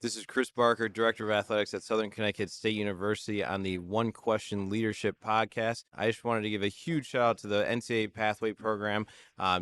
This is Chris Barker, Director of Athletics at Southern Connecticut State University on the One Question Leadership Podcast. I just wanted to give a huge shout out to the NCAA Pathway Program,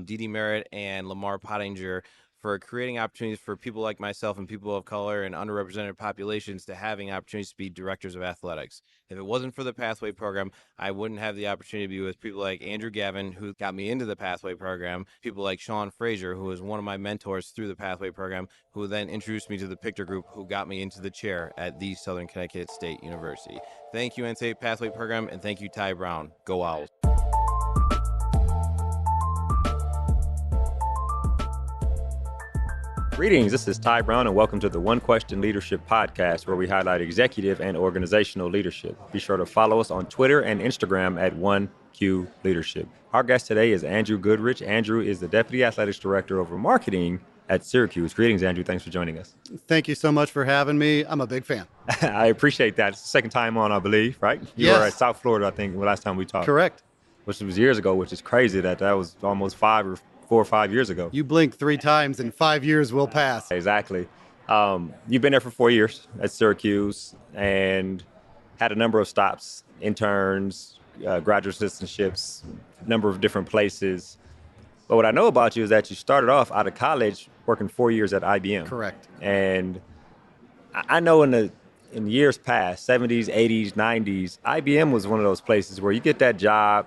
Dee Merritt and Lamar Pottinger, for creating opportunities for people like myself and people of color and underrepresented populations to having opportunities to be directors of athletics. If it wasn't for the Pathway Program, I wouldn't have the opportunity to be with people like Andrew Gavin, who got me into the Pathway Program, people like Sean Frazier, who was one of my mentors through the Pathway Program, who then introduced me to the Pictor Group, who got me into the chair at the Southern Connecticut State University. Thank you, NCAA Pathway Program, and thank you, Ty Brown. Go Owls. Greetings, this is Ty Brown, and welcome to the One Question Leadership Podcast, where we highlight executive and organizational leadership. Be sure to follow us on Twitter and Instagram at 1Q Leadership. Our guest today is Andrew Goodrich. Andrew is the Deputy Athletics Director over Marketing at Syracuse. Greetings, Andrew. Thanks for joining us. Thank you so much for having me. I'm a big fan. I appreciate that. It's the second time on, I believe, right? You were at South Florida, I think, the last time we talked. Correct. Which was years ago, which is crazy that was almost 4 or 5 years ago. You blink 3 times and 5 years will pass. Exactly. You've been there for 4 years at Syracuse and had a number of stops, interns, graduate assistantships, a number of different places. But what I know about you is that you started off out of college working 4 years at IBM. Correct. And I know in years past, 70s, 80s, 90s, IBM was one of those places where you get that job,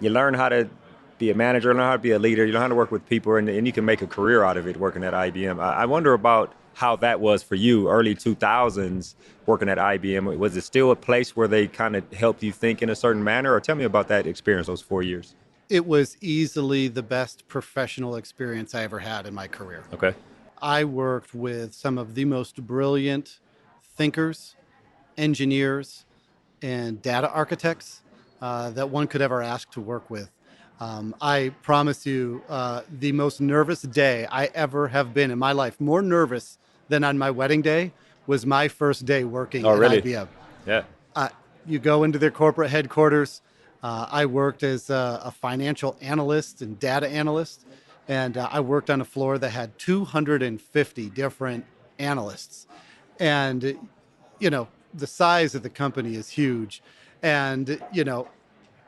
you learn how to be a manager, learn how to be a leader, you learn how to work with people, and you can make a career out of it working at IBM. I wonder about how that was for you, early 2000s, working at IBM. Was it still a place where they kind of helped you think in a certain manner? Or tell me about that experience, those 4 years. It was easily the best professional experience I ever had in my career. Okay. I worked with some of the most brilliant thinkers, engineers, and data architects that one could ever ask to work with. I promise you, the most nervous day I ever have been in my life, more nervous than on my wedding day, was my first day working at IBM. Yeah. You go into their corporate headquarters. I worked as a financial analyst and data analyst, and I worked on a floor that had 250 different analysts. And, the size of the company is huge. And,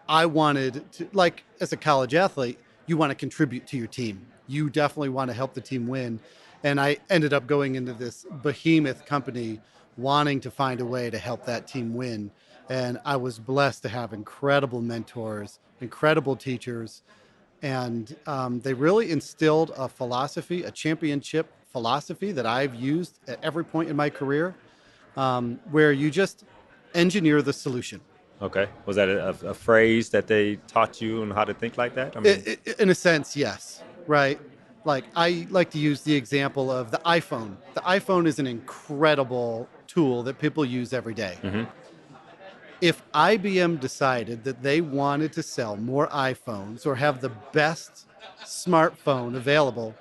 I wanted to, like, as a college athlete, you want to contribute to your team. You definitely want to help the team win. And I ended up going into this behemoth company wanting to find a way to help that team win. And I was blessed to have incredible mentors, incredible teachers. And they really instilled a philosophy, a championship philosophy that I've used at every point in my career, where you just engineer the solution. Okay. Was that a phrase that they taught you on how to think like that? I mean, In a sense, yes. Right. Like, I like to use the example of the iPhone. The iPhone is an incredible tool that people use every day. Mm-hmm. If IBM decided that they wanted to sell more iPhones or have the best smartphone available,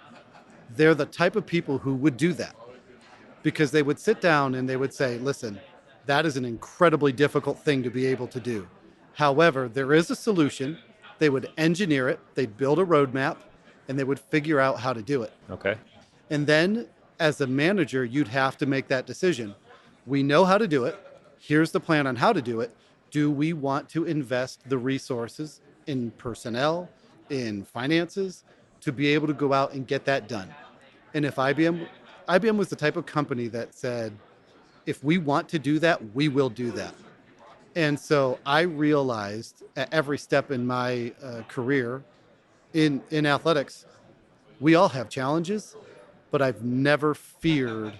they're the type of people who would do that, because they would sit down and they would say, listen, that is an incredibly difficult thing to be able to do. However, there is a solution. They would engineer it, they'd build a roadmap, and they would figure out how to do it. Okay. And then as a manager, you'd have to make that decision. We know how to do it. Here's the plan on how to do it. Do we want to invest the resources in personnel, in finances, to be able to go out and get that done? And if IBM was the type of company that said, if we want to do that, we will do that. And so I realized at every step in my career in athletics, we all have challenges, but I've never feared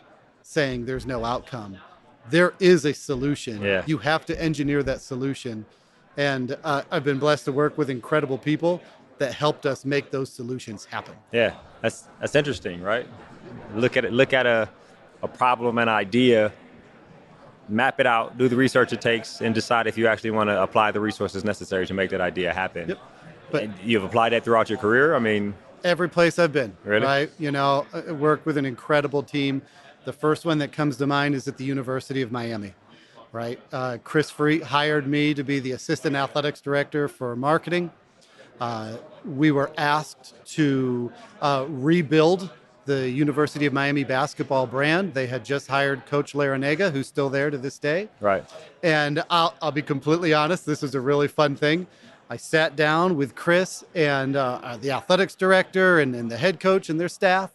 saying there's no outcome. There is a solution. Yeah. You have to engineer that solution. And I've been blessed to work with incredible people that helped us make those solutions happen. Yeah, that's interesting, right? Look at a problem, an idea, map it out, do the research it takes, and decide if you actually want to apply the resources necessary to make that idea happen. Yep. But and you've applied that throughout your career? I mean, every place I've been. Really? Right? I worked with an incredible team. The first one that comes to mind is at the University of Miami, right? Chris Freet hired me to be the assistant athletics director for marketing. We were asked to rebuild the University of Miami basketball brand. They had just hired Coach Larinaga, who's still there to this day. Right. And I'll be completely honest, this was a really fun thing. I sat down with Chris and the athletics director and the head coach and their staff.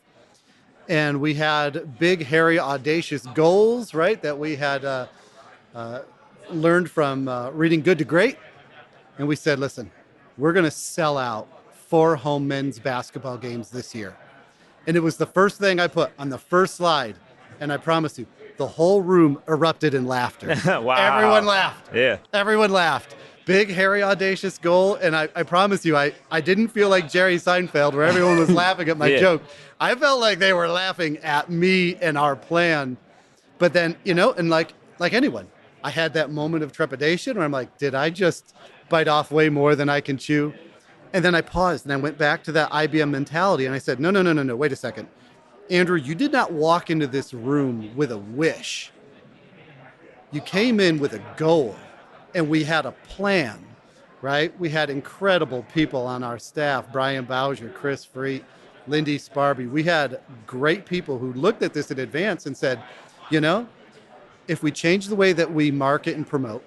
And we had big, hairy, audacious goals, right, that we had learned from reading Good to Great. And we said, listen, we're going to sell out 4 home men's basketball games this year. And it was the first thing I put on the first slide. And I promise you, the whole room erupted in laughter. Wow. Everyone laughed. Yeah. Everyone laughed. Big, hairy, audacious goal. And I promise you, I didn't feel like Jerry Seinfeld where everyone was laughing at my joke. I felt like they were laughing at me and our plan. But then, and like anyone, I had that moment of trepidation where I'm like, did I just bite off way more than I can chew? And then I paused and I went back to that IBM mentality and I said, no, wait a second. Andrew, you did not walk into this room with a wish. You came in with a goal and we had a plan, right? We had incredible people on our staff, Brian Bowser, Chris Freet, Lindy Sparby. We had great people who looked at this in advance and said, if we change the way that we market and promote,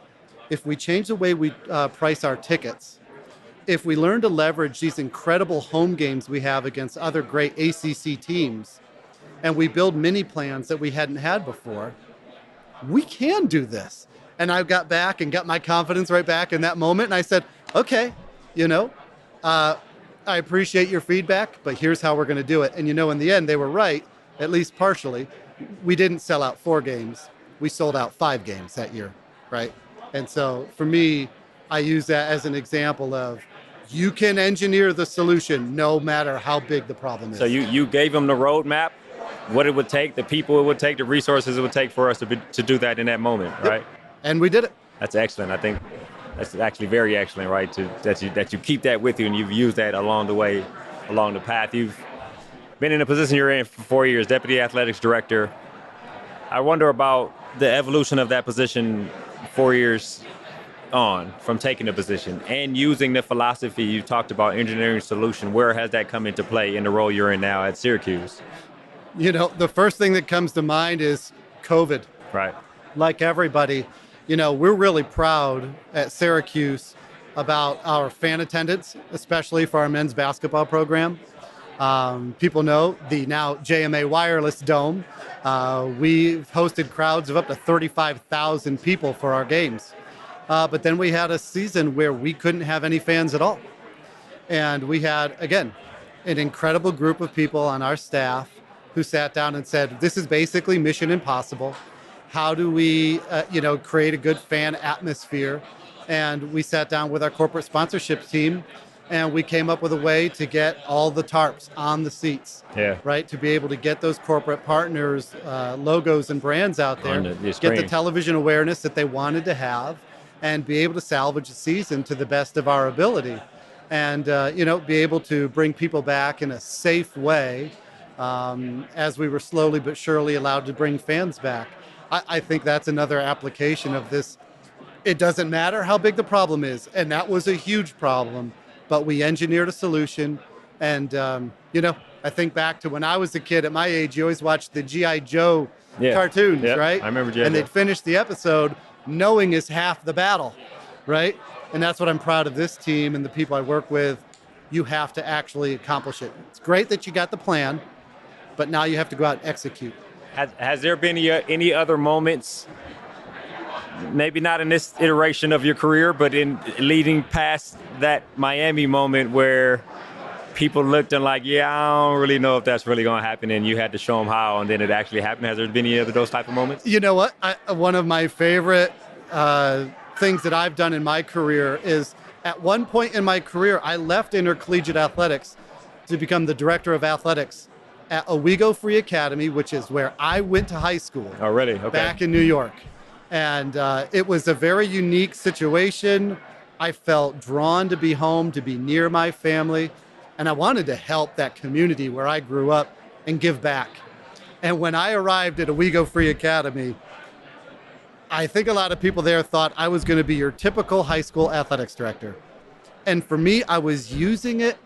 if we change the way we price our tickets, if we learn to leverage these incredible home games we have against other great ACC teams, and we build mini plans that we hadn't had before, we can do this. And I got back and got my confidence right back in that moment. And I said, okay, I appreciate your feedback, but here's how we're going to do it. And, in the end, they were right, at least partially. We didn't sell out 4 games. We sold out 5 games that year, right? And so for me, I use that as an example of you can engineer the solution no matter how big the problem is. So you gave them the roadmap, what it would take, the people it would take, the resources it would take for us to do that in that moment, right? Yep. And we did it. That's excellent. I think that's actually very excellent, right? That you keep that with you and you've used that along the way, along the path. You've been in the position you're in for 4 years, Deputy Athletics Director. I wonder about the evolution of that position 4 years on from taking the position and using the philosophy you talked about, engineering solution. Where has that come into play in the role you're in now at Syracuse? The first thing that comes to mind is COVID. Right. Like everybody, we're really proud at Syracuse about our fan attendance, especially for our men's basketball program. People know the now JMA Wireless Dome. We've hosted crowds of up to 35,000 people for our games. But then we had a season where we couldn't have any fans at all. And we had, again, an incredible group of people on our staff who sat down and said, this is basically mission impossible. How do we, create a good fan atmosphere? And we sat down with our corporate sponsorship team and we came up with a way to get all the tarps on the seats, right? To be able to get those corporate partners, logos and brands out there, get the television awareness that they wanted to have, and be able to salvage the season to the best of our ability. And, be able to bring people back in a safe way as we were slowly but surely allowed to bring fans back. I think that's another application of this. It doesn't matter how big the problem is, and that was a huge problem, but we engineered a solution. And, I think back to when I was a kid at my age, you always watched the G.I. Joe cartoons, right? I remember G.I. Joe. And they'd finish the episode, knowing is half the battle, right? And that's what I'm proud of this team and the people I work with. You have to actually accomplish it. It's great that you got the plan, but now you have to go out and execute. Has there been any other moments, maybe not in this iteration of your career, but in leading past that Miami moment where people looked and like, I don't really know if that's really going to happen, and you had to show them how, and then it actually happened? Has there been any other those type of moments? You know what? One of my favorite things that I've done in my career is at one point in my career, I left intercollegiate athletics to become the director of athletics at Owego Free Academy, which is where I went to high school. Oh, really? Okay. Back in New York. And it was a very unique situation. I felt drawn to be home, to be near my family. And I wanted to help that community where I grew up and give back. And when I arrived at Owego Free Academy, I think a lot of people there thought I was going to be your typical high school athletics director. And for me, I was using it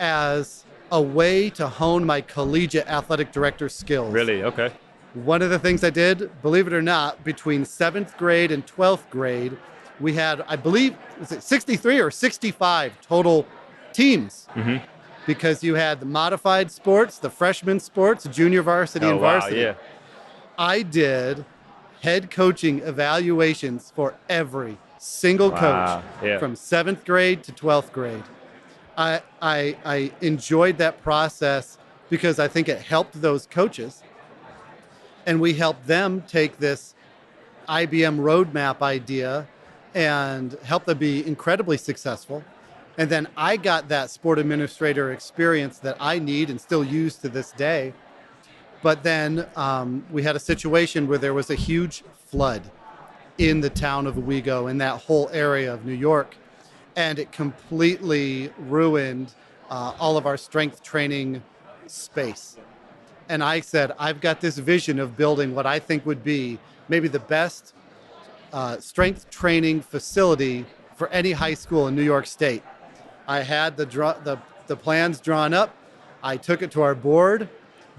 as a way to hone my collegiate athletic director skills. Really? Okay. One of the things I did, believe it or not, between 7th grade and 12th grade, we had, I believe, was it 63 or 65 total teams. Mm-hmm. Because you had the modified sports, the freshman sports, junior varsity, and varsity. Wow, yeah. I did head coaching evaluations for every single coach from 7th grade to 12th grade. I enjoyed that process because I think it helped those coaches, and we helped them take this IBM roadmap idea and help them be incredibly successful. And then I got that sport administrator experience that I need and still use to this day. But then we had a situation where there was a huge flood in the town of Owego, in that whole area of New York. And it completely ruined all of our strength training space. And I said, I've got this vision of building what I think would be maybe the best strength training facility for any high school in New York State. I had the plans drawn up. I took it to our board.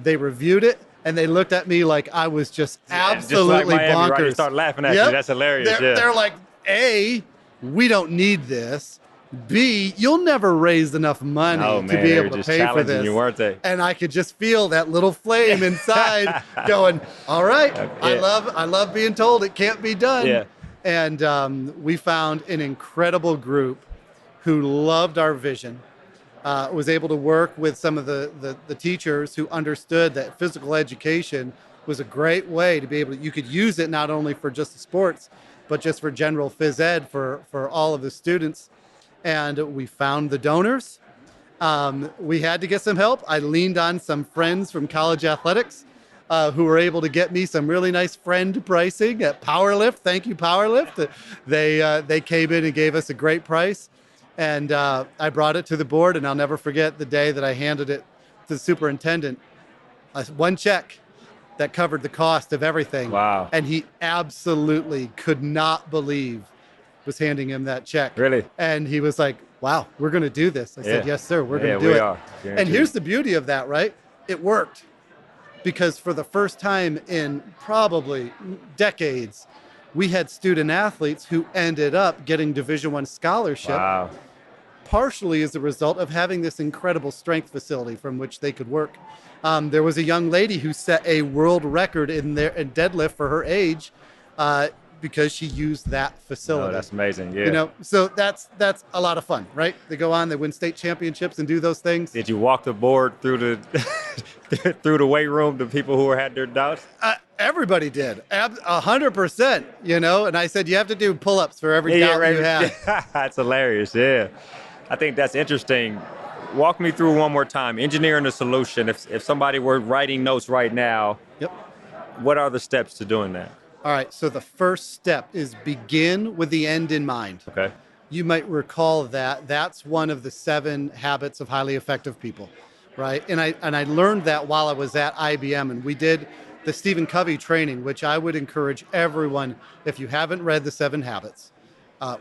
They reviewed it, and they looked at me like I was just absolutely just like Miami, bonkers. Right? They start laughing at you. That's hilarious. They're like, A, we don't need this. B, you'll never raise enough money to be able to pay for this. You, weren't they? And I could just feel that little flame inside going, all right, I love being told it can't be done. Yeah. And we found an incredible group who loved our vision, was able to work with some of the teachers who understood that physical education was a great way to be able to, you could use it not only for just the sports, but just for general phys ed for all of the students. And we found the donors. We had to get some help. I leaned on some friends from college athletics who were able to get me some really nice friend pricing at Powerlift. Thank you, Powerlift. They came in and gave us a great price. And I brought it to the board, and I'll never forget the day that I handed it to the superintendent. One check that covered the cost of everything. Wow. And he absolutely could not believe was handing him that check. Really? And he was like, wow, we're going to do this. I said, yes, sir, we're going to do it. And here's the beauty of that, right? It worked. Because for the first time in probably decades, we had student athletes who ended up getting Division I scholarship. Wow. Partially as a result of having this incredible strength facility from which they could work. There was a young lady who set a world record in deadlift for her age because she used that facility. Oh, that's amazing. Yeah. You know, so that's a lot of fun, right? They go on, they win state championships and do those things. Did you walk the board through the through the weight room to people who had their doubts? Everybody did, 100%. You know, and I said you have to do pull-ups for every doubt you have. That's hilarious. Yeah. I think that's interesting. Walk me through one more time. Engineering a solution. If somebody were writing notes right now, what are the steps to doing that? All right. So the first step is begin with the end in mind. Okay. You might recall that that's one of the 7 habits of highly effective people, right? And I learned that while I was at IBM, and we did the Stephen Covey training, which I would encourage everyone, if you haven't read the 7 habits,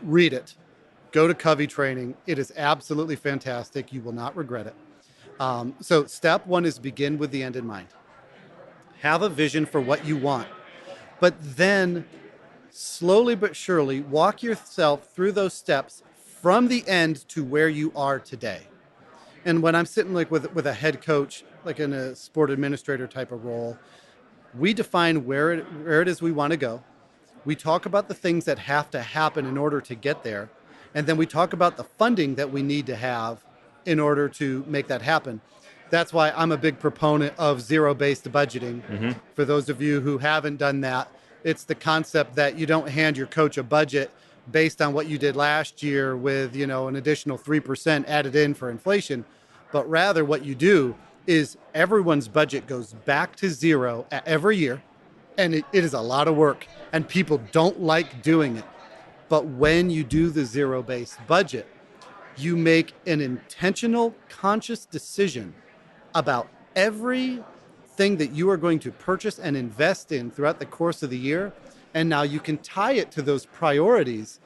read it. Go to Covey training. It is absolutely fantastic. You will not regret it. So step 1 is begin with the end in mind. Have a vision for what you want, but then slowly but surely walk yourself through those steps from the end to where you are today. And when I'm sitting like with a head coach, like in a sport administrator type of role, we define where it is we want to go. We talk about the things that have to happen in order to get there. And then we talk about the funding that we need to have in order to make that happen. That's why I'm a big proponent of zero-based budgeting. Mm-hmm. For those of you who haven't done that, it's the concept that you don't hand your coach a budget based on what you did last year with, you know, an additional 3% added in for inflation, but rather what you do is everyone's budget goes back to zero every year, and it is a lot of work, and people don't like doing it. But when you do the zero-based budget, you make an intentional, conscious decision about everything that you are going to purchase and invest in throughout the course of the year. And now you can tie it to those priorities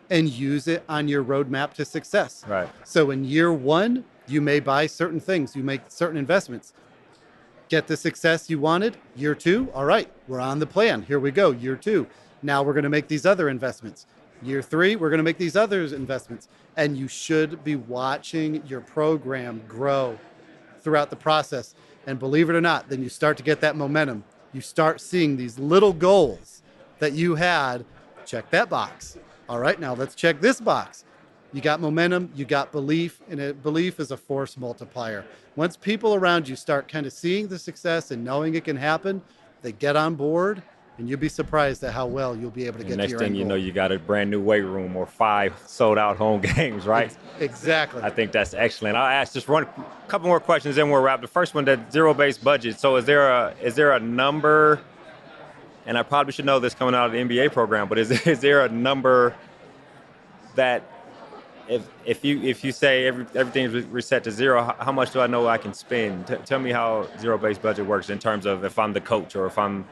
and use it on your roadmap to success. Right. So in year 1, You may buy certain things, you make certain investments. Get the success you wanted. Year 2, all right, we're on the plan. Here we go. Year 2. Now we're going to make these other investments. Year 3, we're going to make these other investments. And you should be watching your program grow throughout the process. And believe it or not, then you start to get that momentum. You start seeing these little goals that you had. Check that box. All right, now let's check this box. You got momentum, you got belief, and belief is a force multiplier. Once people around you start kind of seeing the success and knowing it can happen, they get on board, and you'll be surprised at how well you'll be able to get to your end goal. Next thing you know, you got a brand new weight room or 5 sold out home games, right? Exactly. I think that's excellent. I'll ask just a couple more questions, then we'll wrap. The first one, that zero-based budget. So is there a number? And I probably should know this coming out of the MBA program, but is there a number that if you say everything's reset to zero, how much do I know I can spend? Tell me how zero-based budget works in terms of if I'm the coach or if I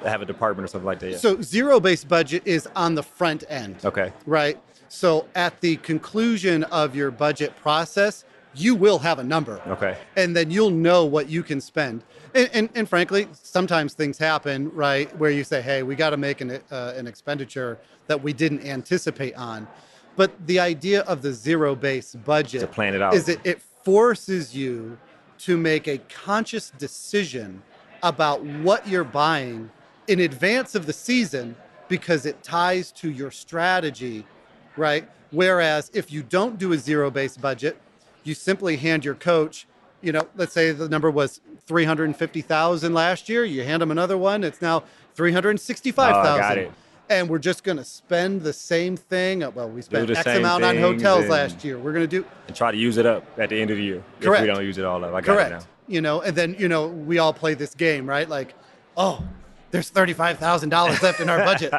have a department or something like that. Yeah. So zero-based budget is on the front end. Okay. Right? So at the conclusion of your budget process, you will have a number. Okay. And then you'll know what you can spend. And frankly, sometimes things happen, right, where you say, hey, we got to make an expenditure that we didn't anticipate on. But the idea of the zero-based budget to plan it out is it forces you to make a conscious decision about what you're buying in advance of the season because it ties to your strategy, right? Whereas if you don't do a zero-based budget, you simply hand your coach, let's say the number was 350,000 last year. You hand them another one. It's now 365,000. Got it. And we're just going to spend the same thing. Well, we spent X amount on things hotels last year. We're going to do and try to use it up at the end of the year. Correct. If we don't use it all up. I got Correct. it now. And then we all play this game, right? Like, oh, there's $35,000 left in our budget.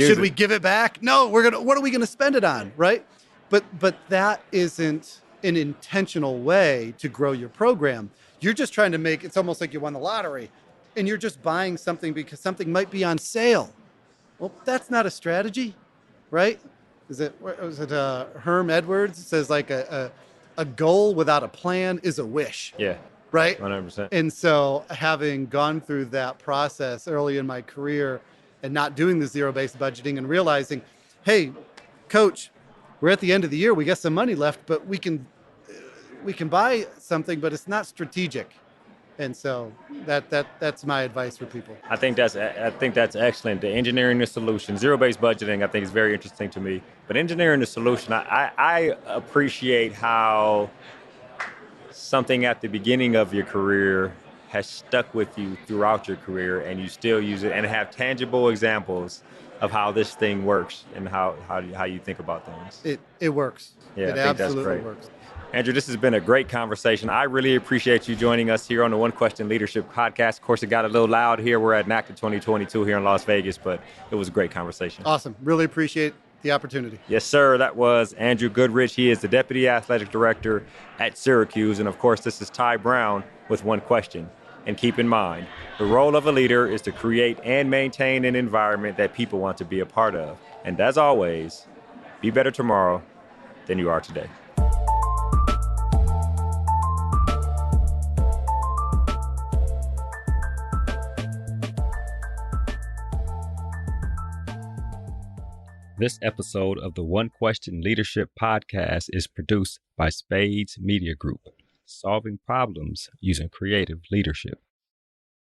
Should we give it back? No, what are we gonna spend it on, right? But that isn't an intentional way to grow your program. You're just trying to it's almost like you won the lottery and you're just buying something because something might be on sale. Well, that's not a strategy, right? Was it Herm Edwards? It says like a goal without a plan is a wish. Yeah. Right? 100%. And so having gone through that process early in my career and not doing the zero-based budgeting and realizing, hey, coach, we're at the end of the year. We got some money left, but we can buy something, but it's not strategic. And so that's my advice for people. I think that's excellent. The engineering the solution, zero-based budgeting, I think is very interesting to me. But engineering the solution, I appreciate how something at the beginning of your career has stuck with you throughout your career, and you still use it and have tangible examples of how this thing works and how you think about things. It works. Yeah, it I think absolutely that's great. works. Andrew, this has been a great conversation. I really appreciate you joining us here on the One Question Leadership Podcast. Of course, it got a little loud here. We're at NACDA 2022 here in Las Vegas, but it was a great conversation. Awesome. Really appreciate the opportunity. Yes, sir. That was Andrew Goodrich. He is the Deputy Athletic Director at Syracuse. And of course, this is Ty Brown with One Question. And keep in mind, the role of a leader is to create and maintain an environment that people want to be a part of. And as always, be better tomorrow than you are today. This episode of the One Question Leadership Podcast is produced by Spades Media Group, solving problems using creative leadership.